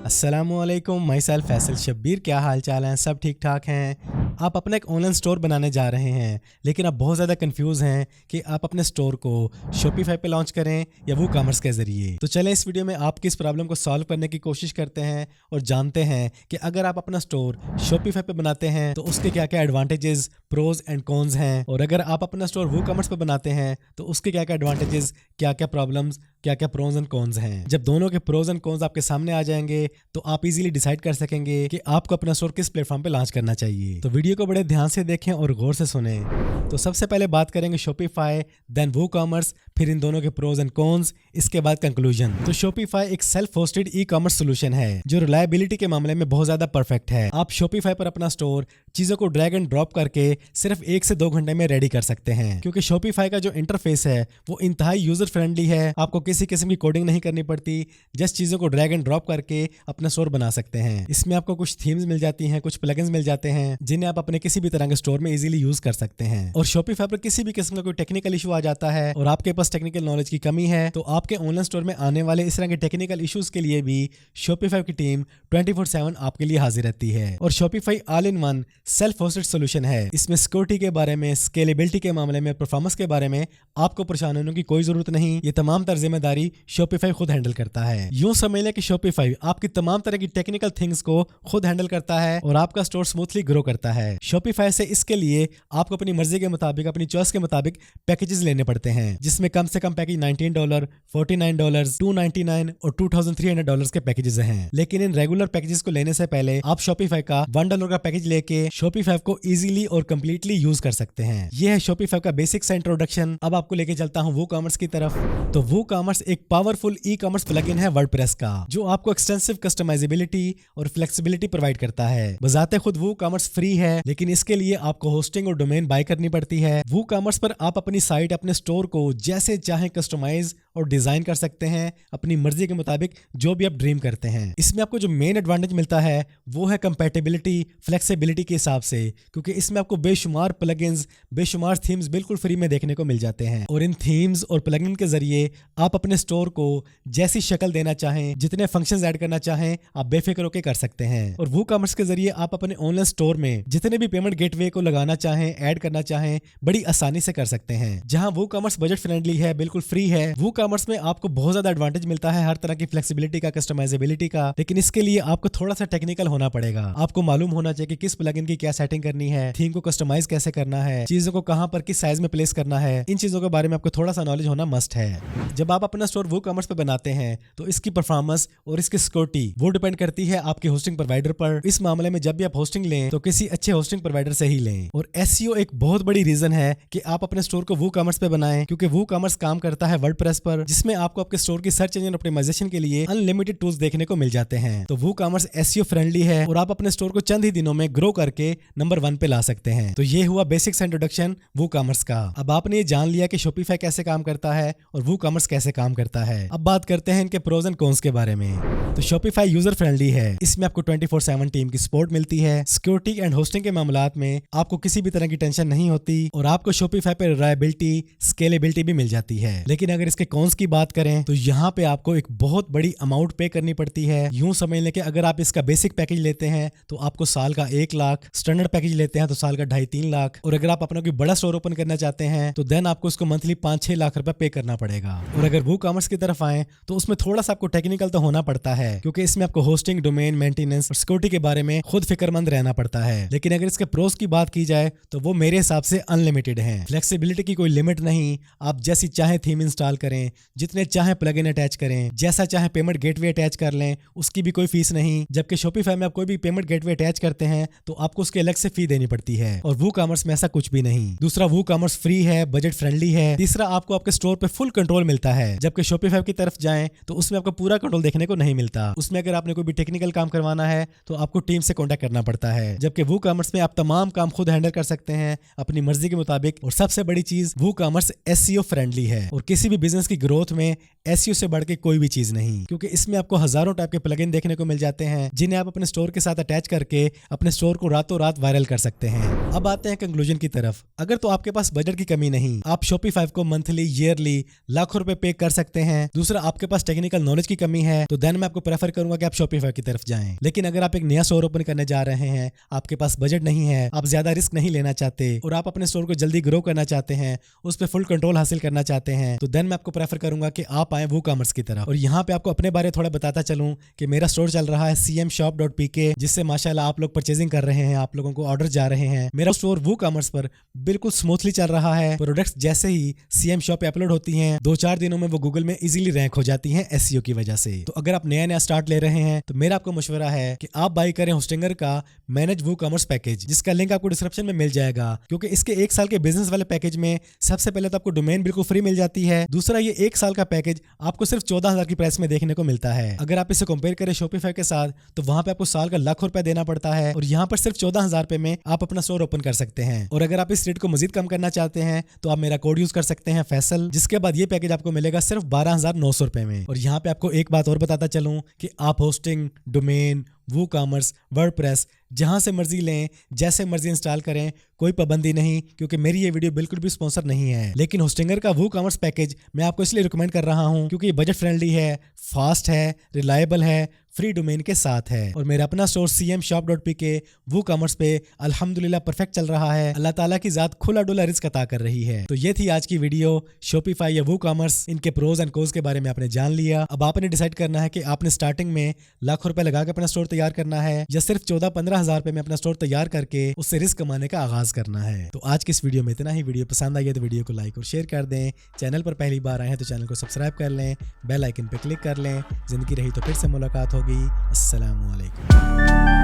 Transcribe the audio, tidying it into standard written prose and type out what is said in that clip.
अस्सलामुअलैकुम, my self Faisal Shabbir. क्या हाल चाल हैं? सब ठीक ठाक हैं? आप अपना एक ऑनलाइन स्टोर बनाने जा रहे हैं, लेकिन आप बहुत ज़्यादा कंफ्यूज हैं कि आप अपने स्टोर को शॉपिफाई पे लॉन्च करें या वो कॉमर्स के ज़रिए। तो चलें इस वीडियो में आपकी इस प्रॉब्लम को सॉल्व करने की कोशिश करते हैं और जानते हैं कि अगर आप अपना स्टोर शॉपिफाई पे बनाते हैं तो उसके क्या क्या एडवांटेजेस, प्रोज एंड कॉन्स हैं, और अगर आप अपना स्टोर वो कॉमर्स पे बनाते हैं तो उसके क्या क्या एडवांटेजेस, क्या क्या प्रॉब्लम्स, क्या क्या प्रोज एंड कॉन्स हैं। जब दोनों के प्रोज एंड कॉन्स आपके सामने आ जाएंगे तो आप इजीली डिसाइड कर सकेंगे कि आपको अपना स्टोर किस प्लेटफॉर्म पे लॉन्च करना चाहिए। तो वीडियो को बड़े ध्यान से देखें और गौर से सुने। तो सबसे पहले बात करेंगे शॉपिफाई, देन वो कॉमर्स, फिर इन दोनों के प्रोज एंड कॉन्स, इसके बाद कंक्लूजन। तो शॉपिफाई एक self hosted e commerce solution है जो रिलायबिलिटी के मामले में बहुत ज्यादा परफेक्ट है। आप शॉपिफाई पर अपना स्टोर चीजों को ड्रैग एंड ड्रॉप करके सिर्फ 1 से 2 घंटे में रेडी कर सकते हैं, क्योंकि शॉपिफाई का जो इंटरफेस है वो इंतहाई यूजर फ्रेंडली है। आपको किसी किस्म की कोडिंग नहीं करनी पड़ती, जस्ट चीजों को ड्रैग एंड ड्रॉप करके अपना स्टोर बना सकते हैं। इसमें आपको कुछ थीम्स मिल जाती हैं, कुछ प्लगइन्स मिल जाते हैं जिन्हें आप अपने किसी भी तरह के स्टोर में इजीली यूज कर सकते हैं। और शॉपिफाई पर किसी भी किस्म का कोई टेक्निकल इशू आ जाता है और आपके पास टेक्निकल नॉलेज की कमी है तो आपके ऑनलाइन स्टोर में आने वाले इस तरह के टेक्निकल इश्यूज के लिए भी शॉपिफाई की टीम 24/7 आपके लिए हाजिर रहती है। और Shopify all in one self hosted solution है। इसमें सिक्योरिटी के बारे में, स्केलेबिलिटी के मामले में, परफॉर्मेंस के बारे में आपको परेशान होने की कोई जरूरत नहीं। ये तमाम तर जिम्मेदारी शॉपिफाई खुद हैंडल करता है। यूं समझ लें कि शॉपिफाई आपकी तमाम तरह की टेक्निकल थिंग्स को खुद हैंडल करता है और आपका स्टोर स्मूथली ग्रो करता है। शॉपिफाई से इसके लिए आपको अपनी मर्जी के मुताबिक, अपनी चॉइस के मुताबिक पैकेजेस लेने पड़ते हैं, जिसमें कम से कम पैकेज $19, $49, $299 और $2,300 के पैकेजेस हैं। लेकिन इन रेगुलर पैकेजेस को लेने से पहले आप शॉपिफाई का $1 का पैकेज लेके शॉपिफाई को इजीली और कंप्लीटली यूज कर सकते हैं। यह है शॉपिफाई का बेसिक सा इंट्रोडक्शन। अब आपको लेके चलता हूं वो कॉमर्स की तरफ। तो वो कॉमर्स एक पावरफुल ई कॉमर्स प्लगइन है वर्डप्रेस का, जो आपको एक्सटेंसिव कस्टमाइजेबिलिटी और फ्लेक्सिबिलिटी प्रोवाइड करता है। बजाते खुद वो कॉमर्स फ्री है, लेकिन इसके लिए आपको होस्टिंग और डोमेन बाय करनी पड़ती है। वो कॉमर्स पर आप अपनी साइट, अपने स्टोर को जैसे चाहे कस्टमाइज और डिजाइन कर सकते हैं अपनी मर्जी के मुताबिक, जो भी आप ड्रीम करते हैं। इसमें आपको जो मेन एडवांटेज मिलता है वो है कंपैटिबिलिटी, फ्लेक्सिबिलिटी के हिसाब से, क्योंकि इसमें आपको बेशुमार प्लगइन्स, बेशुमार थीम्स बिल्कुल फ्री में देखने को मिल जाते हैं। और इन थीम्स और प्लगइन के जरिए आप अपने स्टोर को जैसी शक्ल देना चाहें, जितने फंक्शंस ऐड करना चाहें, आप बेफिक्र होकर कर सकते हैं। और वो कॉमर्स के जरिए आप अपने ऑनलाइन स्टोर में जितने भी पेमेंट गेटवे को लगाना चाहें, ऐड करना चाहें, बड़ी आसानी से कर सकते हैं। जहां वो कॉमर्स बजट फ्रेंडली है, बिल्कुल फ्री है, वो कॉमर्स में आपको बहुत ज्यादा एडवांटेज मिलता है हर तरह की फ्लेक्सिबिलिटी का, कस्टमाइजेबिलिटी का। लेकिन इसके लिए आपको थोड़ा सा टेक्निकल होना पड़ेगा। आपको मालूम होना चाहिए कि किस प्लगइन की क्या सेटिंग करनी है, थीम को कस्टमाइज कैसे करना है, चीजों को कहां पर किस साइज में प्लेस करना है। इन चीजों के बारे में आपको थोड़ा सा नॉलेज होना मस्ट है। जब आप अपना स्टोर वो कॉमर्स पे बनाते हैं तो इसकी परफॉर्मेंस और इसकी सिक्योरिटी वो डिपेंड करती है आपके होस्टिंग प्रोवाइडर पर। इस मामले में जब भी आप होस्टिंग लें तो किसी अच्छे होस्टिंग प्रोवाइडर से ही लें। और एसईओ एक बहुत बड़ी रीजन है कि आप अपने स्टोर को वो कॉमर्स पे बनाएं, क्योंकि वो कॉमर्स काम करता है वर्डप्रेस पर, जिसमें आपको आपके स्टोर की सर्च इंजन ऑप्टिमाइजेशन के लिए अनलिमिटेड टूल्स देखने को मिल जाते हैं। तो वो कॉमर्स एसईओ फ्रेंडली है और आप अपने स्टोर को चंद ही दिनों में ग्रो करके नंबर 1 पे ला सकते हैं। तो ये हुआ बेसिक्स इंट्रोडक्शन वो कॉमर्स का। अब आपने ये जान लिया कि शॉपिफाई कैसे काम करता है और वो कॉमर्स कैसे काम करता है। अब बात करते हैं इनके प्रोज एंड कॉन्स के बारे में। तो शॉपिफाई यूजर फ्रेंडली है। इसमें आपको 24/7 टीम की सपोर्ट मिलती है। सिक्योरिटी एंड होस्टिंग के मामलात में आपको किसी भी तरह की टेंशन नहीं होती और आपको शॉपिफाई पे रिलायबिलिटी, स्केलेबिलिटी भी मिल जाती है। लेकिन अगर इसके कॉन्स की बात करें तो यहाँ पे आपको एक बहुत बड़ी अमाउंट पे करनी पड़ती है। यूं समझ लें कि अगर आप इसका बेसिक पैकेज लेते हैं तो आपको साल का 1 लाख, स्टैंडर्ड पैकेज लेते हैं तो साल का 2.5-3 लाख, और अगर आप अपना कोई बड़ा स्टोर ओपन करना चाहते हैं तो देन आपको उसको मंथली 5-6 लाख रुपए पे करना पड़ेगा। और अगर वो कॉमर्स की तरफ आए तो उसमें थोड़ा सा आपको टेक्निकल तो होना पड़ता है, क्योंकि इसमें आपको होस्टिंग, डोमेन, मेंटेनेंस और सिक्योरिटी के बारे में खुद फिक्रमंद रहना पड़ता है। लेकिन अगर इसके प्रोस की बात की जाए तो वो मेरे हिसाब से अनलिमिटेड है। फ्लेक्सिबिलिटी की कोई लिमिट नहीं, आप जैसी चाहे थीम इंस्टॉल करें, जितने चाहे प्लगइन अटैच करें, जैसा चाहे पेमेंट गेटवे अटैच कर लें, उसकी भी कोई फीस नहीं। जबकि शॉपिफाई में आप कोई भी पेमेंट गेटवे अटैच करते हैं तो आपको उसके अलग से फी देनी पड़ती है, और वो कॉमर्स में ऐसा कुछ भी नहीं। दूसरा, वो कॉमर्स फ्री है, बजट फ्रेंडली है। तीसरा, आपको आपके स्टोर पे फुल कंट्रोल मिलता है। जबकि शॉपिफाई की तरफ जाएं तो उसमें आपको पूरा कंट्रोल देखने को नहीं मिलता। उसमें अगर आपने कोई भी टेक्निकल काम करवाना है तो आपको टीम से कॉन्टेक्ट करना पड़ता है। जबकि वो कॉमर्स में आप तमाम काम खुद हैंडल कर सकते हैं अपनी मर्जी के मुताबिक। और सबसे बड़ी चीज, वो कॉमर्स एसईओ फ्रेंडली है और किसी भी बिजनेस की ग्रोथ में एसईओ से बढ़ के कोई भी चीज नहीं, क्योंकि इसमें आपको हजारों टाइप के प्लगइन देखने को मिल जाते हैं जिन्हें आप अपने स्टोर के साथ अटैच करके अपने स्टोर को रात रातों रात वायरल कर सकते हैं। अब आते हैं कंक्लूजन की तरफ। अगर तो आपके पास बजट की कमी नहीं, आप Shopify को मंथली, ईयरली लाखों रुपए पे कर सकते हैं। दूसरा, आपके पास टेक्निकल नॉलेज की कमी है, तो देन मैं आपको प्रेफर करूंगा कि आप Shopify की तरफ जाएं। लेकिन अगर आप एक नया स्टोर ओपन करने जा रहे हैं, आपके पास बजट नहीं है, आप ज्यादा रिस्क नहीं लेना चाहते और आप अपने स्टोर को जल्दी ग्रो करना चाहते हैं, उस पर फुल कंट्रोल हासिल करना चाहते हैं, तो देन मैं आपको प्रेफर करूंगा कि आप आए WooCommerce की तरफ। और यहाँ पे आपको अपने बारे थोड़ा बताता चलूं कि मेरा स्टोर चल रहा है cmshop.pk, जिससे माशाल्लाह आप लोग परचेजिंग कर रहे हैं, आप लोगों को ऑर्डर जा रहे हैं। मेरा स्टोर WooCommerce पर बिल्कुल स्मूथली चल रहा है। प्रोडक्ट्स जैसे ही CM शॉप पे अपलोड होती हैं, 2-4 दिनों में वो गूगल में इजीली रैंक हो जाती हैं SEO की वजह से। तो अगर आप नया स्टार्ट ले रहे हैं, तो मेरा आपको मशवरा है कि आप बाई करें होस्टिंगर का मैनेज WooCommerce पैकेज, जिसका लिंक आपको डिस्क्रिप्शन में मिल जाएगा। क्योंकि इसके 1 साल के बिजनेस वाले पैकेज में सबसे पहले तो आपको डोमेन बिल्कुल फ्री मिल जाती है। दूसरा, ये 1 साल का पैकेज आपको सिर्फ 14,000 की प्राइस में देखने को मिलता है। अगर आप इसे कंपेयर करें Shopify के साथ, तो वहां पे आपको साल का लाखों रुपए देना पड़ता है और यहाँ पर सिर्फ 14,000 रुपए में आप अपना स्टोर ओपन कर सकते हैं। और अगर आप इस रेट को मजीद कम करना चाहते हैं, तो आप मेरा कोड यूज कर सकते हैं फैसल, जिसके बाद ये पैकेज आपको मिलेगा सिर्फ 12,900 रुपए में। और यहाँ पे आपको एक बात और बताता चलूं कि आप होस्टिंग, डोमेन, WooCommerce, वर्डप्रेस जहां से मर्जी लें, जैसे मर्जी इंस्टॉल करें, कोई पाबंदी नहीं। क्योंकि मेरी ये वीडियो बिल्कुल भी स्पॉन्सर नहीं है। लेकिन होस्टिंगर का WooCommerce पैकेज मैं आपको इसलिए रिकमेंड कर रहा हूं क्योंकि ये बजट फ्रेंडली है, फास्ट है, रिलायबल है, फ्री डोमेन के साथ है। और मेरा अपना स्टोर cmshop.pk WooCommerce पे अल्हम्दुलिल्लाह परफेक्ट चल रहा है। अल्लाह ताला की जात खुला डुला रिस्क अता कर रही है। तो ये थी आज की वीडियो। Shopify या WooCommerce, इनके प्रोज एंड कोज के बारे में आपने जान लिया। अब आपने डिसाइड करना है कि आपने स्टार्टिंग में लाखों रुपए लगा के अपना स्टोर तैयार करना है या सिर्फ 14-15 हजार रुपए में अपना स्टोर तैयार करके उससे रिस्क कमाने का आगाज करना है। तो आज की इस वीडियो में इतना ही। वीडियो पसंद आई है तो वीडियो को लाइक और शेयर कर दें। चैनल पर पहली बार आए हैं तो चैनल को सब्सक्राइब कर लें, बेल आइकन पर क्लिक कर लें। जिंदगी रही तो फिर से मुलाकात होगी। अस्सलाम वालेकुम।